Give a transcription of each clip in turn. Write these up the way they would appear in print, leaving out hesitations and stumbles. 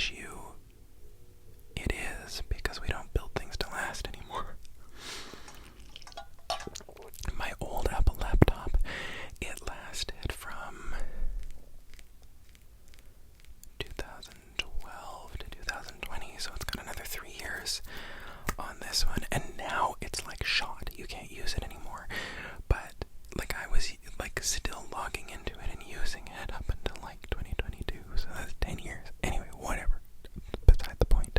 issue it is, because we don't build things to last anymore. My old Apple laptop, it lasted from 2012 to 2020, so it's got another 3 years on this one, and now it's like shot. You can't use it anymore. But like I was like still logging into it and using it up until like 2022, so that's 10 years. Anyway, whatever. Beside the point.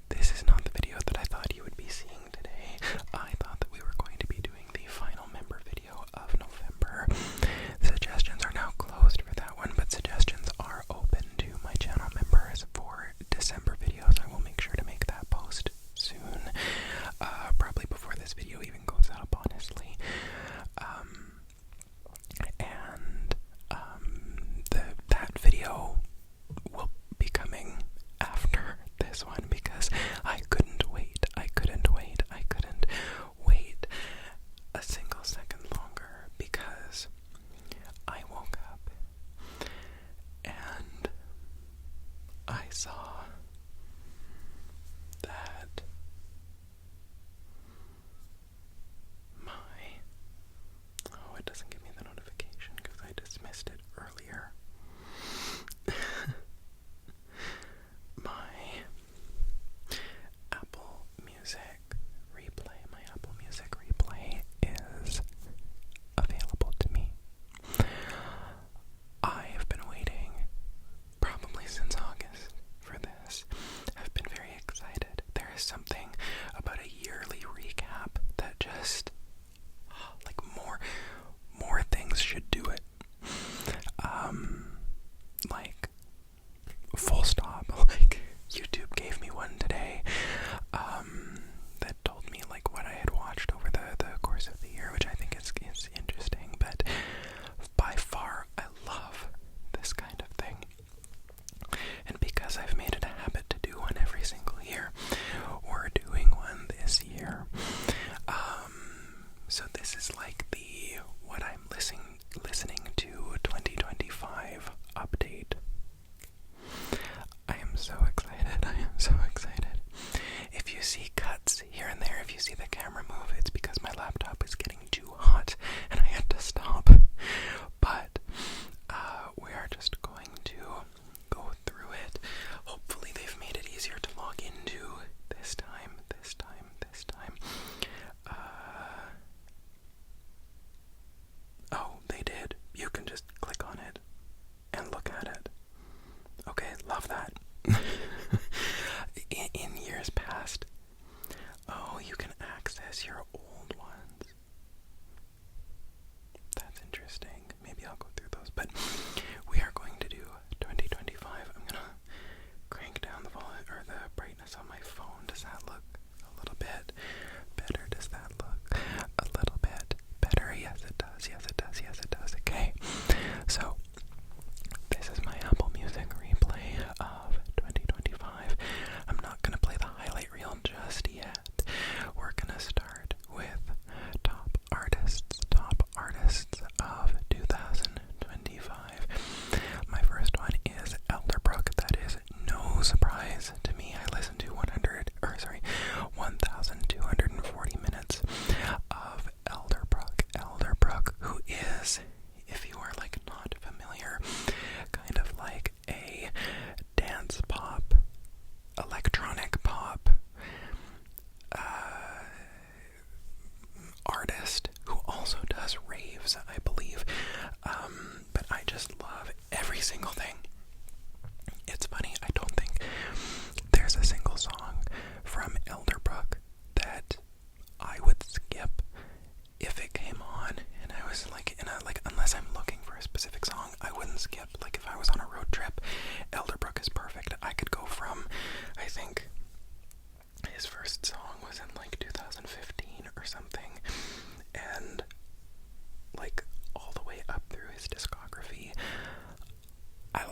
This is not the video that I thought you would be seeing today. I thought that we were going to be doing the final member video of November. Suggestions are now closed for that one, but suggestions are open to my channel members for December videos. I will make sure to make that post soon, probably before this video even goes up, honestly. That video will be coming after this one, because I couldn't wait a single second longer, because I woke up and I saw that it doesn't give me the notification because I dismissed it earlier. My Apple Music Replay is available to me. I have been waiting probably since August for this. I've been very excited. There is something about a yearly recap that just, like, more things should do it. Like, full stop. Like, YouTube gave me one today, that told me, like, what I had watched over the course of the year, which I think is interesting, but by far, I love this kind of thing. And because I've made it a habit to do one every single year, we're doing one this year. So this is like the what I'm listening to 2025 update. I am so excited. If you see cuts here and there, if you see the camera move, it's because my laptop is getting too hot and I had to stop. But we are just going to go through it. Hopefully they've made it easier to log into this time. Oh, they did. You can just click on it and look at it. Okay, love that. In years past, you can access your old ones. That's interesting. Maybe I'll go through those, but we are going to do 2025. I'm gonna crank down the volume or the brightness on my phone. Does that look a little bit better? Does that look a little bit better? Yes, it does. Okay, so this is my Apple Music replay of 2025. I'm not gonna play the highlight reel just yet. We're gonna start with top artists of 2025. My first one is Elderbrook. That is no surprise to me. I listened to 1,240 minutes of Elderbrook, who is, if you are like not familiar, kind of like a dance pop, electronic pop artist who also does raves, I believe. But I just love every single thing. It's funny, I don't think there's a single song from Elderbrook that I would skip if it came on and I was like unless I'm looking for a specific song, I wouldn't skip. Like if I was on a road trip, Elderbrook is perfect. I could go from, I think his first song was in like 2015 or something, and like all the way up through his discography, I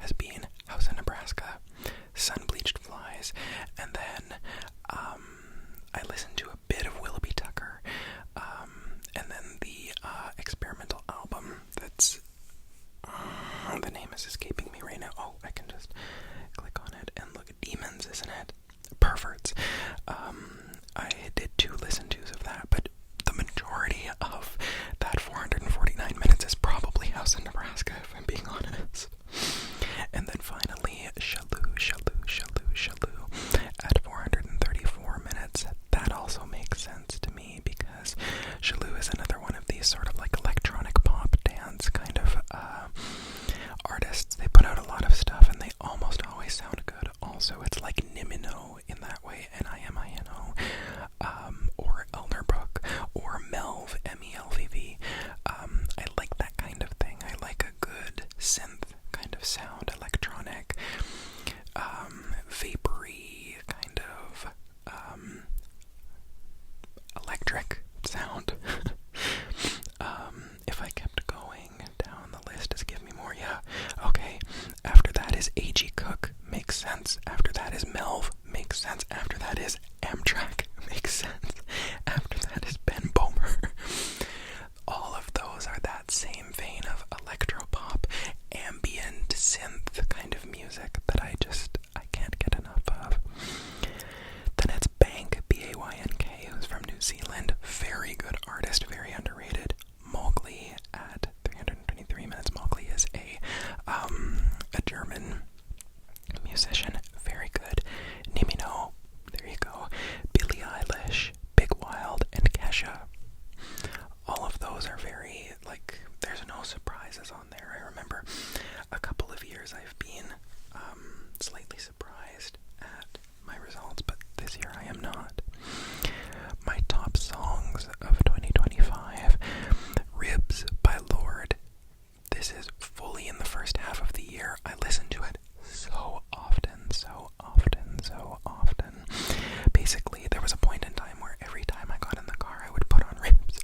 has been House of Nebraska, Sun Bleached Flies, and then I listened to a bit of Willoughby Tucker, and then the experimental album that's the name is escaping me right now. Oh, I can just click on it and look at Demons, isn't it? Perverts. I did 2 listen-tos of that, but the majority of that 449 minutes is probably House of Nebraska, if I'm being honest. And then finally, Shaloo, Shaloo, Shaloo, Shaloo at 434 minutes. That also makes sense to me because Shaloo is another one of these sort of like electronic pop dance kind of artists. They put out a lot of stuff and they almost always sound good. Also, it's like Nimino in that way, Nimino, or Elderbrook, or Melv, Melvv. I like that kind of thing. I like a good synth kind of sound, electronic, vapory kind of electric sound. If I kept going down the list, does it give me more? Yeah. Okay. After that is A.G. Cook. Makes sense. After that is Melv. Makes sense. After that is Amtrak. Makes sense. After that is Ben Bomer. All of those are that same vein of electropop, ambient synth kind of music that I can't get enough of. Then it's Bank, B-A-Y-N-K, who's from New Zealand. Very good artist, very underrated. Mowgli at 323 minutes. Mowgli is a German musician. Very good. Nimino, there you go. Billie Eilish, Big Wild, and Kesha. All of those are very, like, there's no surprises on there. I remember a couple of years I've been slightly surprised at my results, but this year I am not. My top songs of 2025, Ribs by Lorde. This is fully in the first half of the year. I listen to it so often, so often, so often. Basically, there was a point in time where every time I got in the car, I would put on Ribs.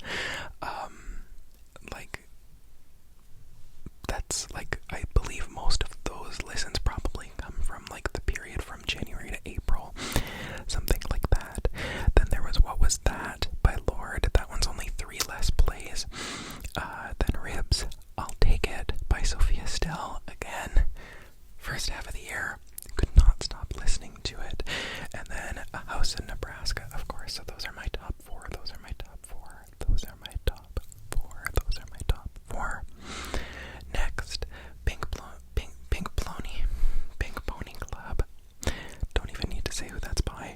That's like, I believe most of those listens probably come from like the period from January to April, something like that. Then there was What Was That by Lorde. That one's only 3 less plays. Then Ribs, I'll Take It by Sophia Stell. Again, first half of the year, could not stop listening to it. And then A House in Nebraska, of course. So those are my top 4. Those are my top 4. Those are my top 4. Those are my top 4. Next, Pink Pony Club. Don't even need to say who that's by.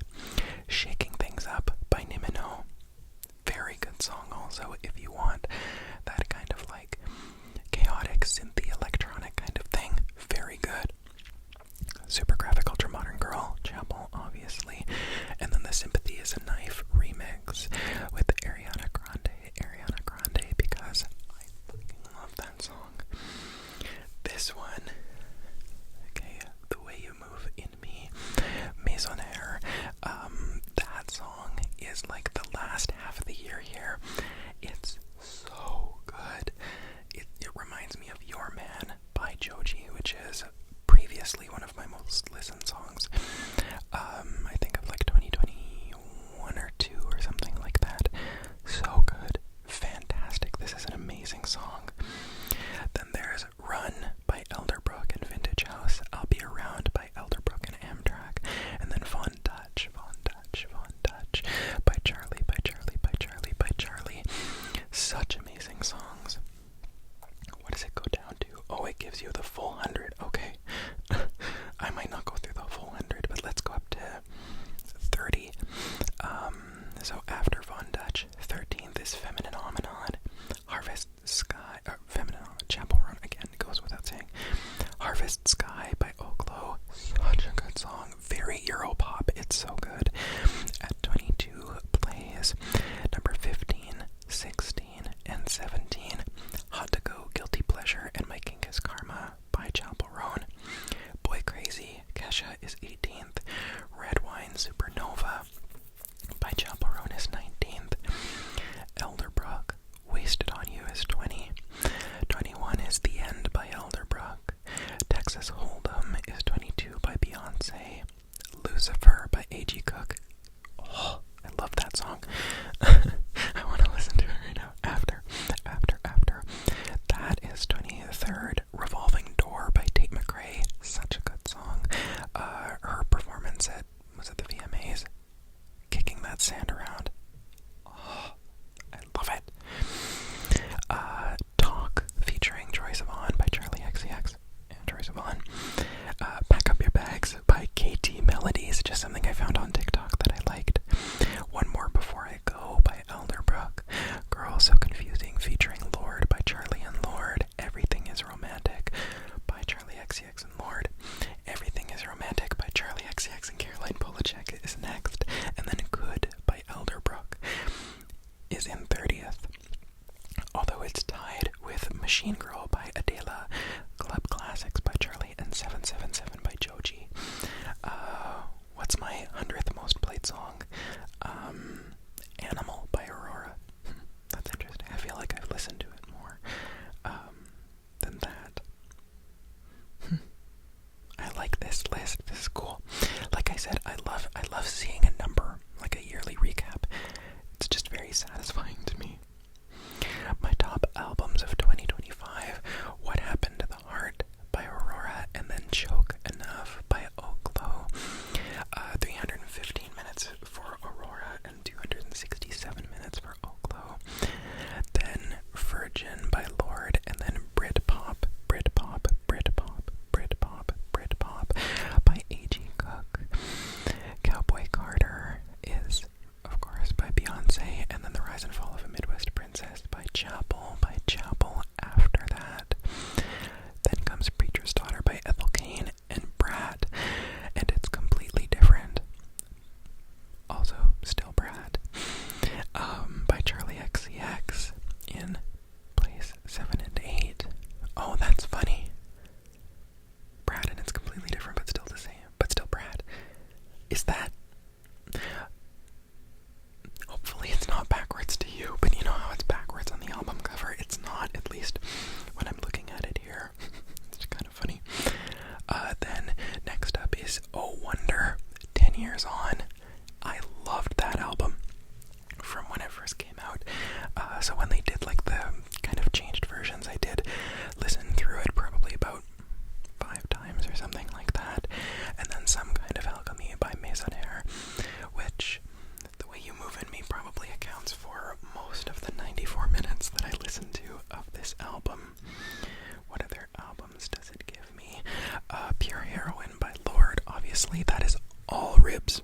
Shaking Things Up by Nimino. Very good song also if you want that kind of like chaotic, synthy, electronic kind of thing. Very good. Super Graphic Ultra Modern Girl, Chapel, obviously. And then the Sympathy is a Knife remix with Ariana Grande, because I fucking love that song. This one, okay, The Way You Move in Me, Maisonnaire. That song is like the last half of the year here. It's so good. It reminds me of Your Man by Joji, which is previously one of my most listened songs. I think of like 2021 or 2 or something like that. So good. Fantastic. This is an amazing song. Then there's Run by Elderbrook and Vintage House. I'll Be Around by Elderbrook and Amtrak. And then Von Dutch by Charlie. Such amazing songs. What does it go down to? Oh, it gives you the full 100. Okay. I might not go through the full 100, but let's go up to 30. So after Von Dutch, 13th is Feminine Omenon. Harvest Sky, Feminine Omenon, Chapel Run, again, it goes without saying. Harvest Sky by Oklo. Such a good song. Very Europop. It's so good. At 22 plays, number 15, 16, and 17. Hot to Go, Guilty Pleasure, and My Kink is Karma by Chapel Roan. Boy Crazy, Kesha is 18th. Red Wine Supernova by Chapel Roan is 19th. Elderbrook, Wasted on You is 20. 21 is The End by Elderbrook. Texas Hold'em Lucifer by A.G. Cook. Oh, I love that song. I want to listen to it right now. After. That is 23rd. Revolving Door by Tate McRae. Such a good song. Her performance at, was it the VMAs? Kicking that sand around. Oh, I love it. Talk featuring Troye Sivan by Charlie XCX and Troye Sivan. Pack Up Your Bags by KT Melodies, just something I found on TikTok that I liked. One More Before I Go by Elderbrook. Girl So Confusing featuring Lorde by Charlie and Lorde. Everything Is Romantic by Charlie XCX and Lorde. Everything Is Romantic by Charlie XCX and Caroline Polachek is next. And then Good by Elderbrook is in 30th. Although it's tied with Machine Girl by Adela, Club Classics by Charlie, and 777 by Joji. What's my 100th most played song? Animal by Aurora. That's interesting. I feel like I've listened to it more than that. I like this list. This is cool. Like I said, I love seeing a number, like a yearly recap. It's just very satisfying to me. My top albums of 2025: What Happened to the Heart by Aurora, and then Choke Enough by Oklo. 315 minutes for Aurora and 267 minutes for Oklo. Then Virgin by Lorde, and then Britpop by A.G. Cook. Cowboy Carter is, of course, by Beyonce, and then The Rise and Fall of a Midwest Princess by Chapel. After that, then comes Preacher's Daughter by Ethel Cain and Brad, and it's completely different. Also, still Brad, by Charlie XCX in place 7 and 8. Oh, that's funny. Brad, and it's completely different, but still the same, but still Brad. Is that? Hopefully it's not backwards to you, but you know how it's backwards on the album cover? It's not, at least when I'm looking at it here. It's kind of funny. Then next up is Oh Wonder, 10 Years On. I loved that album from when it first came out. So when they did like the kind of changed versions, I did listen through it probably about 5 times or something like that. And then Some Kind of Alchemy by Maisonnière, which The Way You Move in Me probably accounts for most of the 94 minutes that I listened to of this album. What other albums does it give me? Pure Heroine by Lorde, obviously, that is all Ribs.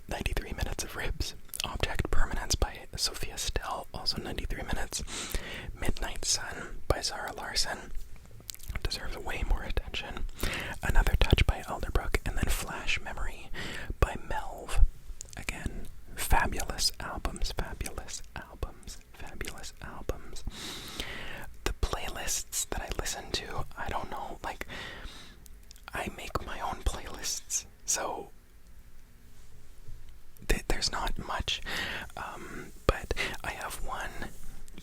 93 minutes of Ribs. Object Permanence by Sophia Stell, also 93 minutes. Midnight Sun by Zara Larsson, deserves way more attention. Another Touch by Elderbrook, and then Flash Memory by Melv. Again, fabulous albums. The playlists that I listen to, I don't know, like, I make my own playlists, so there's not much, but I have one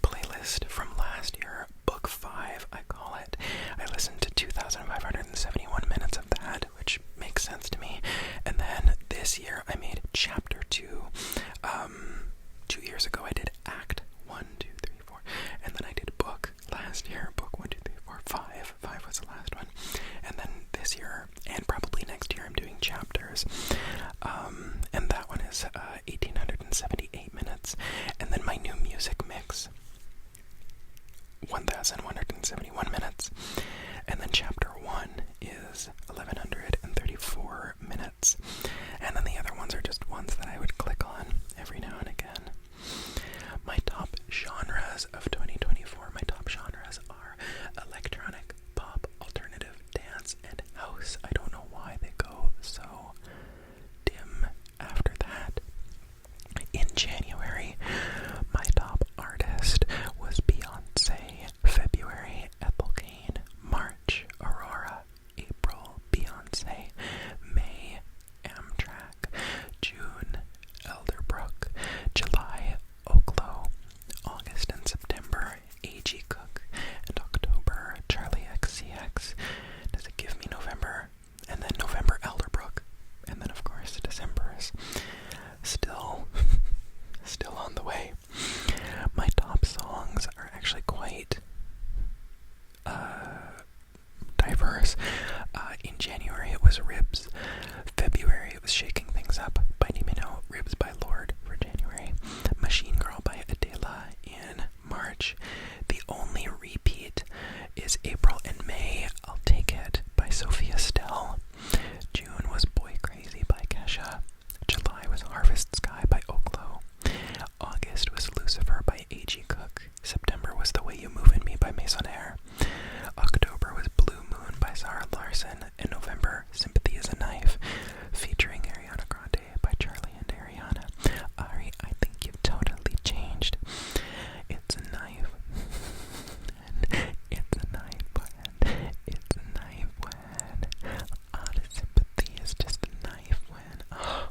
playlist from last year, Book 5, I call it. I listened to 2,571 minutes of that, which makes sense to me, and then this year I made Chapter 2. 2 years ago I did Act 1, 2, 3, 4, and then I did Book last year, Book 1, 2, 3, 4, 5. 5 was the last one, and then this year, and probably next year, I'm doing Chapters, and that one is 1,870 course. In January it was Ribs. February it was Shaking Things Up by Nimino, Ribs by Lord for January. Machine Girl by Adela in March. The only repeat is April and May, I'll Take It by Sophia Stell. June was Boy Crazy by Kesha. July was Harvest Sky by Oklo. August was Lucifer by A.G. Cook. September was The Way You Move in Me by Maisonnaire. October was Blue Moon by Zara Larsson. And November, Sympathy is a Knife, featuring Ariana Grande by Charlie and Ariana. Ari, I think you've totally changed. It's a knife. It's a knife when. It's a knife when. All the sympathy is just a knife when. Oh,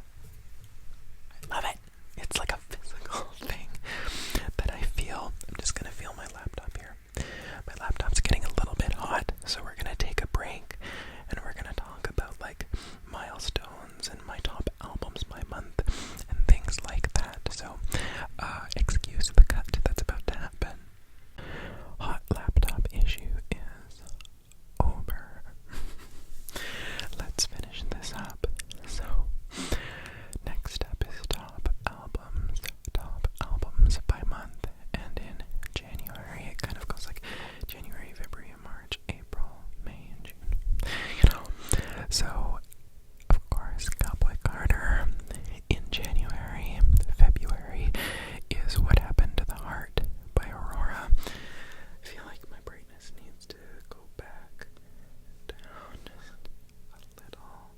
I love it. It's like a physical thing that I feel. I'm just gonna feel my laptop here. My laptop's getting a little bit hot, so we're gonna take a break and we're gonna talk about like milestones and my top albums by month and things like that. So, excuse the cut that's about to happen. Hot laptop issue is over. Let's finish this up. So, next up is top albums by month, and in January it kind of goes like January, February, March, April, May, and June. You know, so of course Cowboy Carter. In January, February is What Happened to the Heart by Aurora. I feel like my brightness needs to go back down just a little.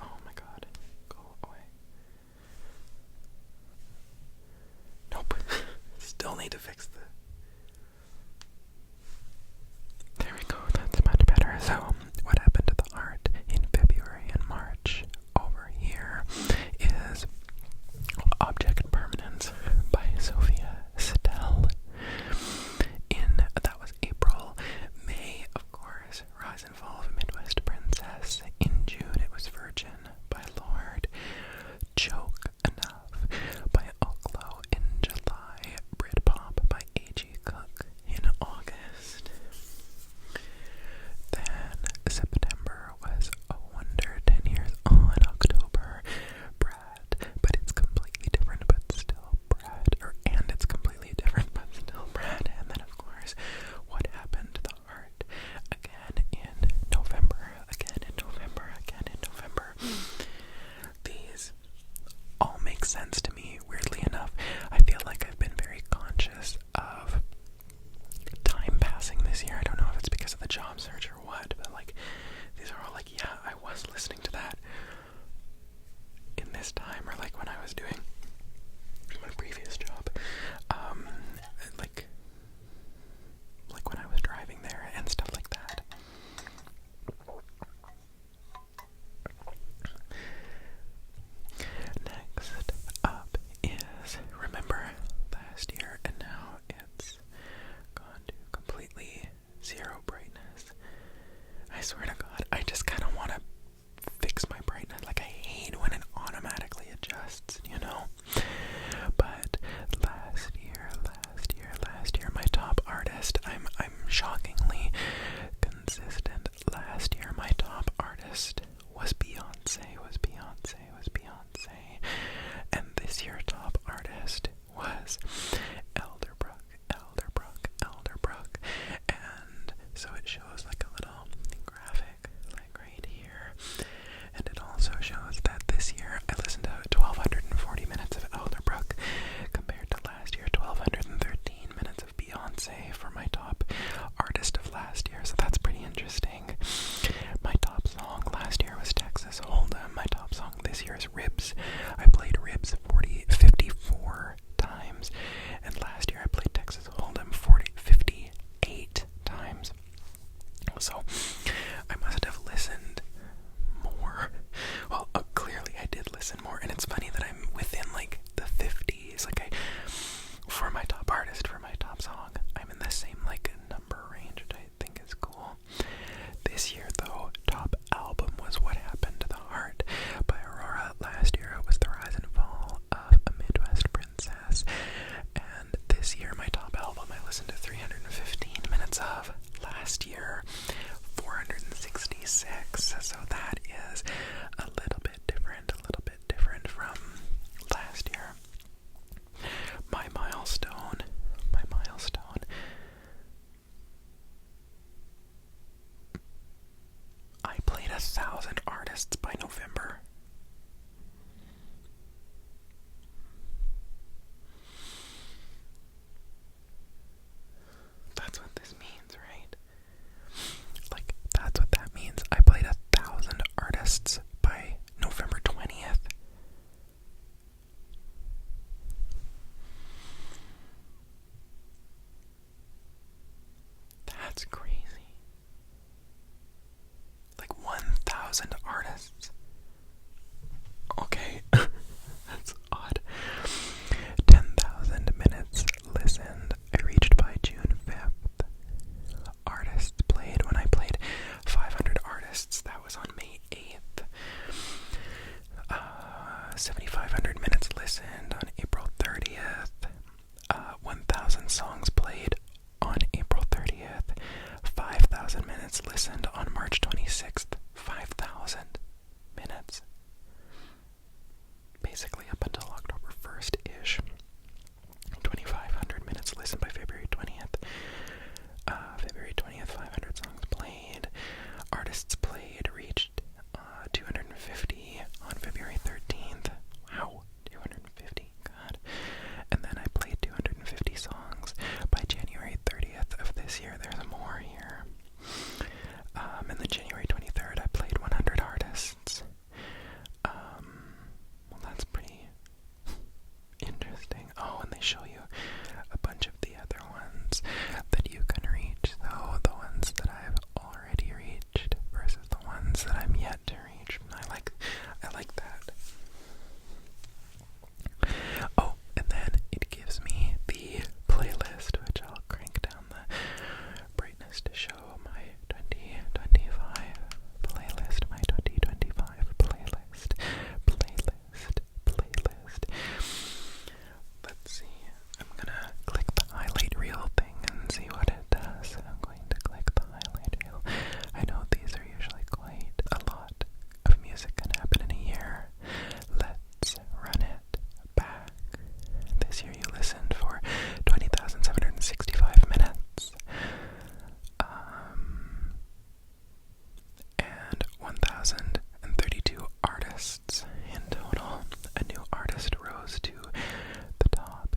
Oh my god, go away. Nope. Still need to fix the... There we go, that's much better. So, What Happened to the Heart in February and March over here is Object Permanence by Sophia Stell. That was April. May, of course, Rise and Fall of Midwest Princess. In June it was Virgin by Lord. Choke Enough by Oklo. In July, Britpop by A.G. Cook. In August, then September was A Wonder, 10 Years On. October, Brad, but it's completely different but still Brad, and it's completely different but still Brad. And then of course, What Happened to the Heart again in November, again in November, again in November. These all make sense to me, weirdly enough. I feel like I've been very conscious of time passing this year. I don't know if it's because of the job search or what, but like these are all like, yeah, I was listening to that in this time, or like when I was doing my previous job, like when I was driving there and stuff like that. Next up is Remember Last Year, and now it's gone to completely zero brightness. I swear to God, I just kind of want to fix my brightness. Like, I hate when it automatically adjusts, you know? But last year, my top artist, I'm shockingly consistent. Last year, my top artist was Beyonce. And this year, top artist was Elderbrook. And so it shows like a little graphic, like right here. And it also shows that this year I listened to 1,240 minutes of Elderbrook compared to last year, 1,213 minutes of Beyonce for my top artist of last year. So that's pretty interesting. My top song last year was Texas Hold'em. My top song this year is Ribs. I played Ribs 54 times. And last year I played Texas Hold'em 58 times. So I must have listened more. Well, clearly I did listen more, and it's funny that I'm within like the 50s. Like for my top artist, for my top song, I'm in the same like number range, which I think is cool. This year though, top album was What Happened to the Heart by Aurora. Last year it was The Rise and Fall of a Midwest Princess. And this year my top album, I listened to 315 minutes months of last year, 466. So that is a little bit different from last year. My milestone. I played 1,000 artists by November. That's what this means, right? Like, that's what that means. I played 1,000 artists by November 20th. That's crazy. Like 1,000 artists. Okay, that's odd. 10,000 minutes listened. I reached by June 5th. Artists played when I played 500 artists. That was on May 8th. 7,500 minutes listened on April 30th. 1,000 songs played on April 30th. 5,000 minutes listened on March 26th. 5,000 minutes. Basically up until October 1st-ish. 2,500 minutes listened by February 20th. February 20th, 500 songs played. Artists played reached 250 on February 13th. Wow, 250, God. And then I played 250 songs by January 30th of this year. There's more here. And then January 23rd, I played 100 artists. Well, that's pretty interesting. Oh, and they show you a bunch of the other ones that you can reach. So the ones that I've already reached versus the ones that I'm yet to reach. I like that. Oh, and then it gives me the playlist, which I'll crank down the brightness to show my 2025 playlist, my 2025 playlist. Let's see. I'm gonna click the highlight reel thing and see what it does. I'm going to click the highlight reel. I know these are usually quite a lot of music can happen in a year. Let's run it back. This year you listened for 20,765 minutes. And 1,032 artists in total. A new artist rose to the top,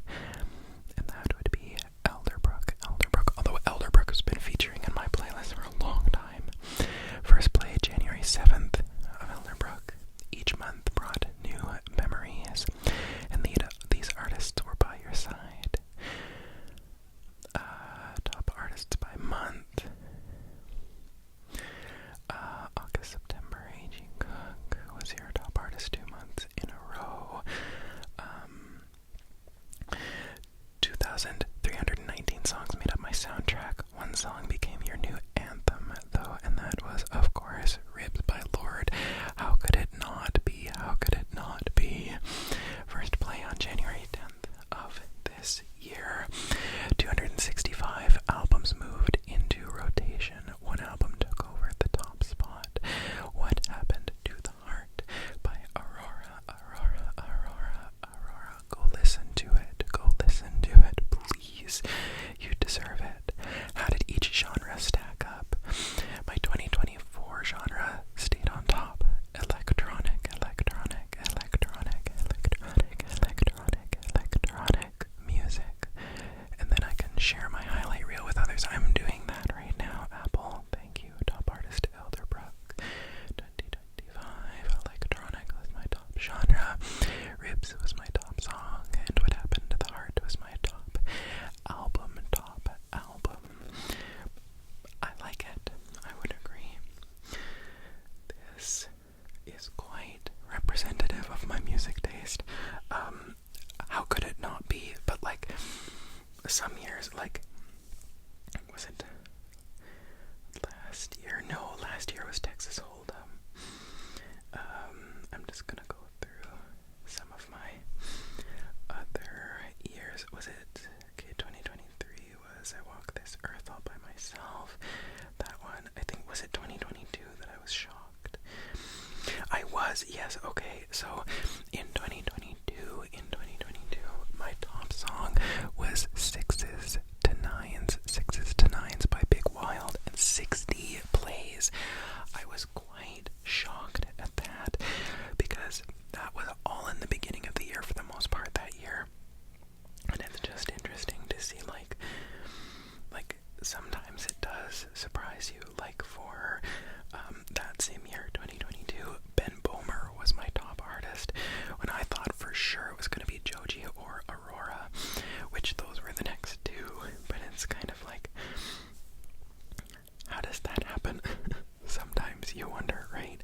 and that would be Elderbrook. Although Elderbrook has been featuring in my playlist for a long time. First played January 7th of Elderbrook. Each month brought new memories, and these artists were by your side. Top artists by month. August, September, A.G. Cook was your top artist 2 months in a row. 2,319 songs made up my soundtrack. One song became your new anthem, though, and that was, of course, Ribs by Lorde. How could it not be? How could it not be? First play on January 10th of this year. 265 albums moved into rotation. One album took over the top spot. What Happened to the Heart by Aurora. Go listen to it. Please. You deserve it. How did each genre this earth all by myself. That one, I think, was it 2022 that I was shocked? I was, yes, okay, so in 2022, my top song was Sixes to Nines by Big Wild, and 60 plays. I was quite shocked at that, because that was all in the beginning of the year for the most part that year. And it's just interesting to see, like sometimes it does surprise you. Like for that same year, 2022, Ben Bomer was my top artist, when I thought for sure it was going to be Joji or Aurora, which those were the next two. But it's kind of like, how does that happen? Sometimes you wonder, right?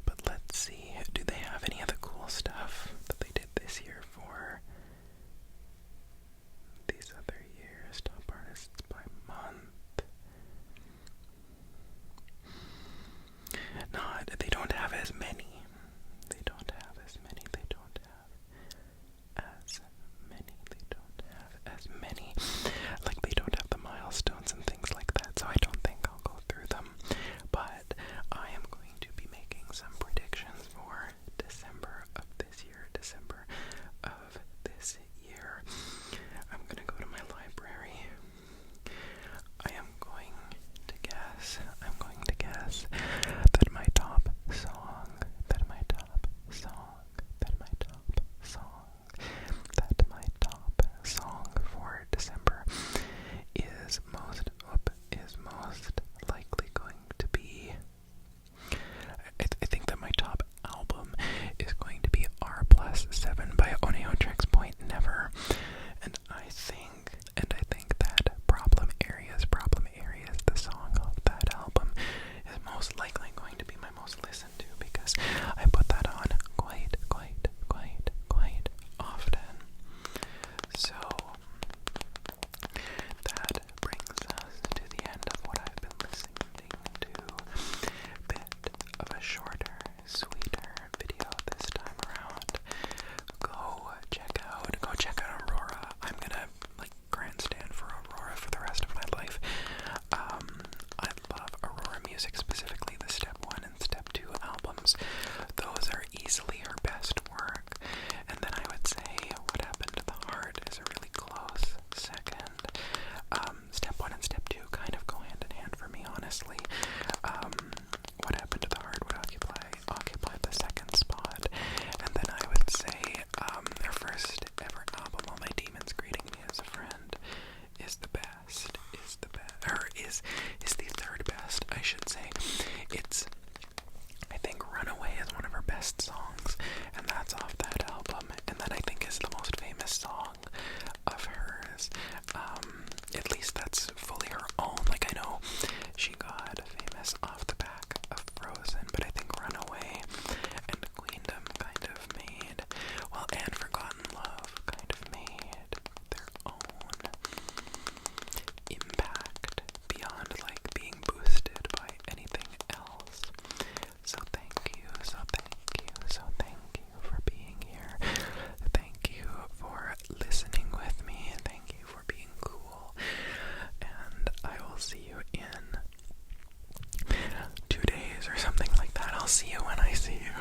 But let's see, do they have any other cool stuff that they did this year for these other years? Top artists by month. Not, they don't have as many. They don't have as many. They don't have as many. They don't have as many. Like, they don't have the milestones and things like that, so I don't think I'll go through them. But I am going to be making some predictions for December of this year. I'm gonna go to my library. I'm going to guess that my top song for December is most likely going to be, I think that my top album is going to be R+7 by Oneo Tricks Point Never. And I think that Problem Areas, the song of that album, is most likely going to be my most listened to, because I put that on quite often. So that brings us to the end of what I've been listening to. Bit of a shorter, sweeter video this time around. Go check out Aurora. I'm gonna grandstand for Aurora for the rest of my life. I love Aurora music, specifically the Step 1 and Step 2 albums. Those are easily her best work. And then I would say What Happened to the Heart is a really close second. Step 1 and Step 2 kind of go hand in hand for me, honestly. What Happened to the Heart would occupy the second spot. And then I would say their first ever album, All My Demons Greeting Me as a Friend, is the best. Is the third best, I should say. I think Runaway is one of her best songs, and that's off that album, and that I think is the most famous song of hers. At least that's fully her own. I know she got famous off the back of Frozen, but I think Runaway and Queendom kind of made, and Forgotten Love kind of made their own impact beyond being boosted by anything else. So thank you for being here. Thank you for listening with me. Thank you for being cool. And I will see you in 2 days or something like that. I'll see you when I see you.